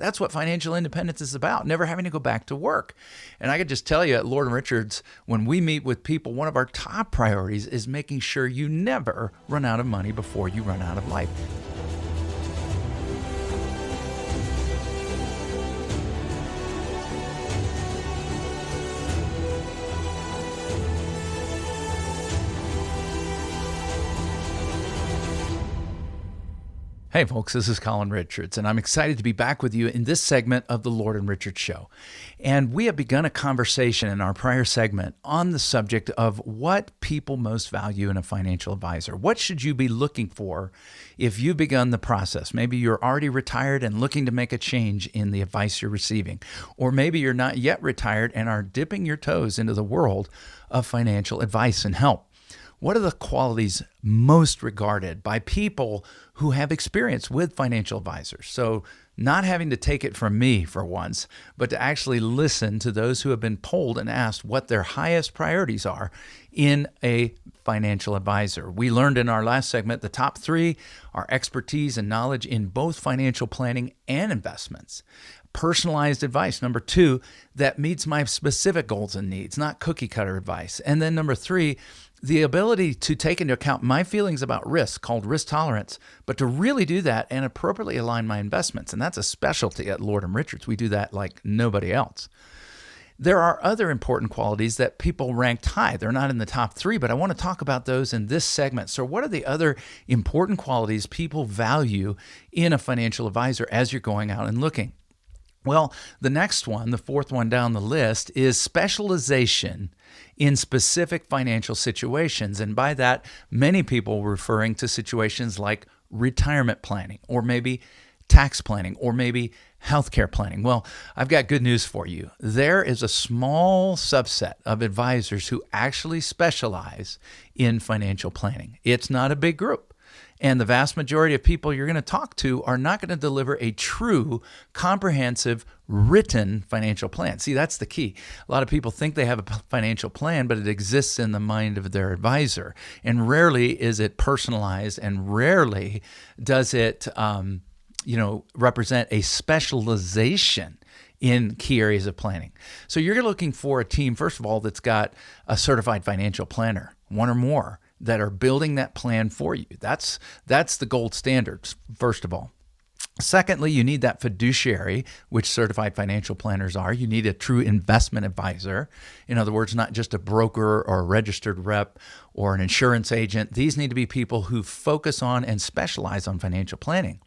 That's what financial independence is about, never having to go back to work. And I could just tell you at Lord & Richards, when we meet with people, one of our top priorities is making sure you never run out of money before you run out of life. Hey folks, this is Colin Richards, and I'm excited to be back with you in this segment of the Lord & Richards Show. And we have begun a conversation in our prior segment on the subject of what people most value in a financial advisor. What should you be looking for if you've begun the process? Maybe you're already retired and looking to make a change in the advice you're receiving. Or maybe you're not yet retired and are dipping your toes into the world of financial advice and help. What are the qualities most regarded by people who have experience with financial advisors? So not having to take it from me for once, but to actually listen to those who have been polled and asked what their highest priorities are in a financial advisor. We learned in our last segment the top three are expertise and knowledge in both financial planning and investments. Personalized advice, number two, that meets my specific goals and needs, not cookie cutter advice. And then number three, the ability to take into account my feelings about risk, called risk tolerance, but to really do that and appropriately align my investments. And that's a specialty at Lord & Richards. We do that like nobody else. There are other important qualities that people ranked high. They're not in the top three, but I want to talk about those in this segment. So what are the other important qualities people value in a financial advisor as you're going out and looking? Well, the next one, the fourth one down the list, is specialization in specific financial situations. And by that, many people referring to situations like retirement planning, or maybe tax planning, or maybe healthcare planning. Well, I've got good news for you. There is a small subset of advisors who actually specialize in financial planning. It's not a big group. And the vast majority of people you're going to talk to are not going to deliver a true, comprehensive, written financial plan. See, that's the key. A lot of people think they have a financial plan, but it exists in the mind of their advisor. And rarely is it personalized, and rarely does it represent a specialization in key areas of planning. So you're looking for a team, first of all, that's got a certified financial planner, one or more, that are building that plan for you. That's the gold standards, first of all. Secondly, you need that fiduciary, which certified financial planners are. You need a true investment advisor. In other words, not just a broker or a registered rep or an insurance agent. These need to be people who focus on and specialize on financial planning.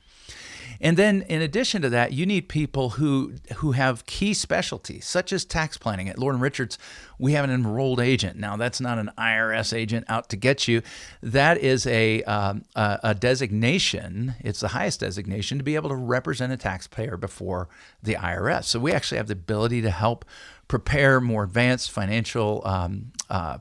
And then in addition to that, you need people who have key specialties, such as tax planning. At Lord & Richards, we have an enrolled agent. Now, that's not an IRS agent out to get you. That is a designation. It's the highest designation to be able to represent a taxpayer before the IRS. So we actually have the ability to help prepare more advanced financial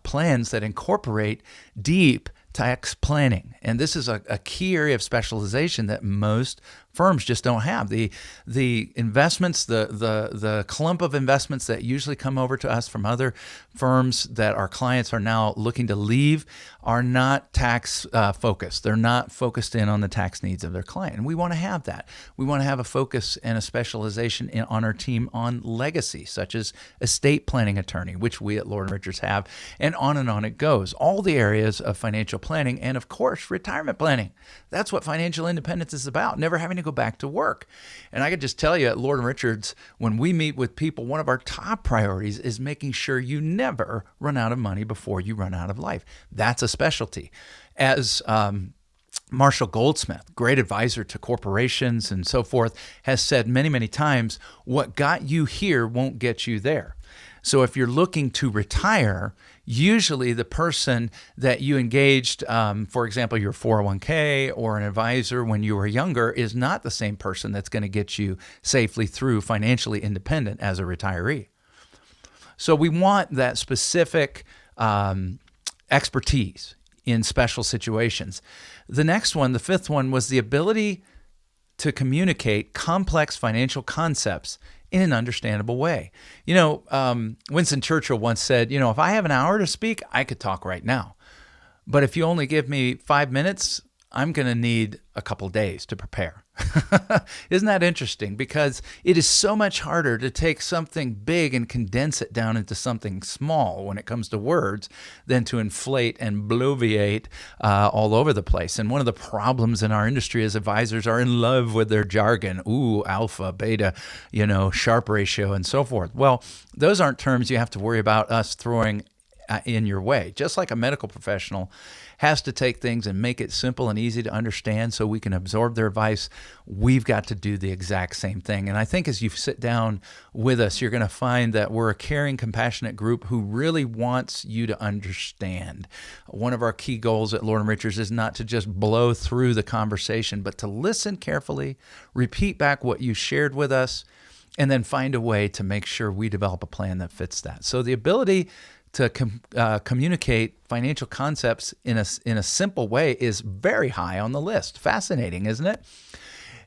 plans that incorporate deep tax planning. And this is a key area of specialization that most firms just don't have. The investments, the clump of investments that usually come over to us from other firms that our clients are now looking to leave are not tax focused. They're not focused in on the tax needs of their client. And we want to have that. We want to have a focus and a specialization on our team on legacy, such as estate planning attorney, which we at Lord & Richards have, and on it goes. All the areas of financial planning, and of course, retirement planning. That's what financial independence is about, never having to go back to work. And I could just tell you at Lord & Richards, when we meet with people, one of our top priorities is making sure you never run out of money before you run out of life. That's a specialty. As Marshall Goldsmith, great advisor to corporations and so forth, has said many, many times, what got you here won't get you there. So if you're looking to retire, usually the person that you engaged, for example, your 401k or an advisor when you were younger, is not the same person that's going to get you safely through financially independent as a retiree. So we want that specific expertise in special situations. The next one, the fifth one, was the ability to communicate complex financial concepts in an understandable way. Winston Churchill once said, if I have an hour to speak, I could talk right now. But if you only give me 5 minutes, I'm going to need a couple days to prepare. Isn't that interesting? Because it is so much harder to take something big and condense it down into something small when it comes to words than to inflate and bloviate all over the place. And one of the problems in our industry is advisors are in love with their jargon. Ooh, alpha, beta, Sharpe ratio, and so forth. Well, those aren't terms you have to worry about us throwing in your way. Just like a medical professional has to take things and make it simple and easy to understand so we can absorb their advice, we've got to do the exact same thing. And I think as you sit down with us, you're going to find that we're a caring, compassionate group who really wants you to understand. One of our key goals at Lord & Richards is not to just blow through the conversation, but to listen carefully, repeat back what you shared with us, and then find a way to make sure we develop a plan that fits that. So the ability to communicate financial concepts in a simple way is very high on the list. Fascinating, isn't it?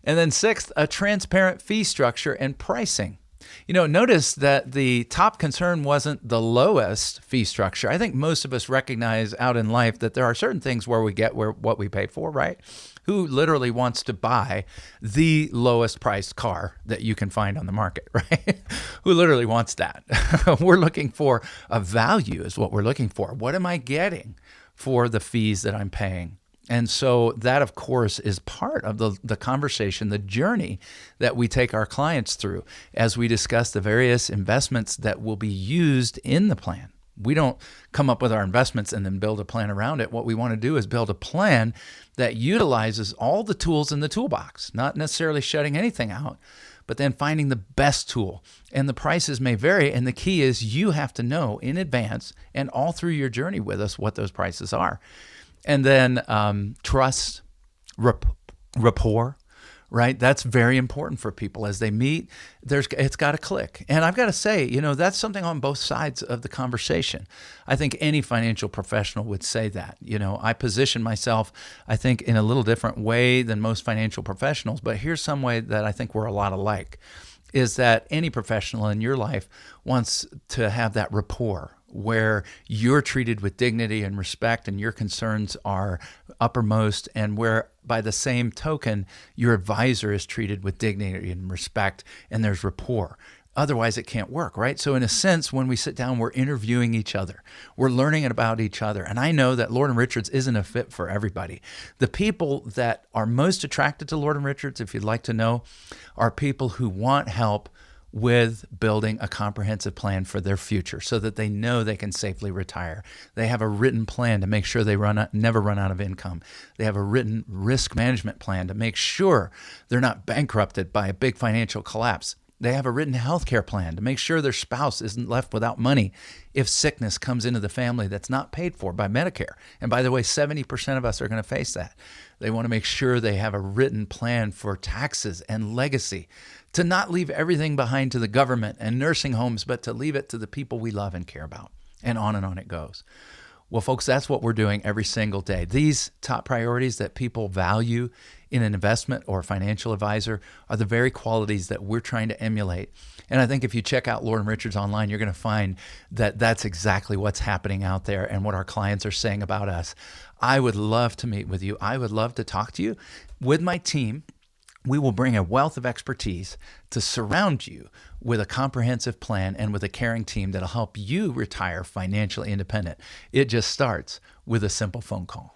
And then sixth, a transparent fee structure and pricing. Notice that the top concern wasn't the lowest fee structure. I think most of us recognize out in life that there are certain things where we get what we pay for, right? Who literally wants to buy the lowest priced car that you can find on the market, right? Who literally wants that? We're looking for a value is what we're looking for. What am I getting for the fees that I'm paying? And so that, of course, is part of the conversation, the journey that we take our clients through as we discuss the various investments that will be used in the plan. We don't come up with our investments and then build a plan around it. What we want to do is build a plan that utilizes all the tools in the toolbox, not necessarily shutting anything out, but then finding the best tool. And the prices may vary. And the key is you have to know in advance and all through your journey with us what those prices are. And then trust, rapport, right? That's very important for people as they meet. It's got to click. And I've got to say, that's something on both sides of the conversation. I think any financial professional would say that. I position myself, I think, in a little different way than most financial professionals. But here's some way that I think we're a lot alike, is that any professional in your life wants to have that rapport where you're treated with dignity and respect and your concerns are uppermost, and where by the same token, your advisor is treated with dignity and respect and there's rapport. Otherwise, it can't work, right? So in a sense, when we sit down, we're interviewing each other. We're learning about each other. And I know that Lord & Richards isn't a fit for everybody. The people that are most attracted to Lord & Richards, if you'd like to know, are people who want help with building a comprehensive plan for their future so that they know they can safely retire. They have a written plan to make sure they never run out of income. They have a written risk management plan to make sure they're not bankrupted by a big financial collapse. They have a written healthcare plan to make sure their spouse isn't left without money if sickness comes into the family that's not paid for by Medicare. And by the way, 70% of us are going to face that. They want to make sure they have a written plan for taxes and legacy, to not leave everything behind to the government and nursing homes, but to leave it to the people we love and care about. And on it goes. Well, folks, that's what we're doing every single day. These top priorities that people value in an investment or financial advisor are the very qualities that we're trying to emulate. And I think if you check out Lord & Richards online, you're going to find that that's exactly what's happening out there and what our clients are saying about us. I would love to meet with you. I would love to talk to you. With my team, we will bring a wealth of expertise to surround you with a comprehensive plan and with a caring team that'll help you retire financially independent. It just starts with a simple phone call.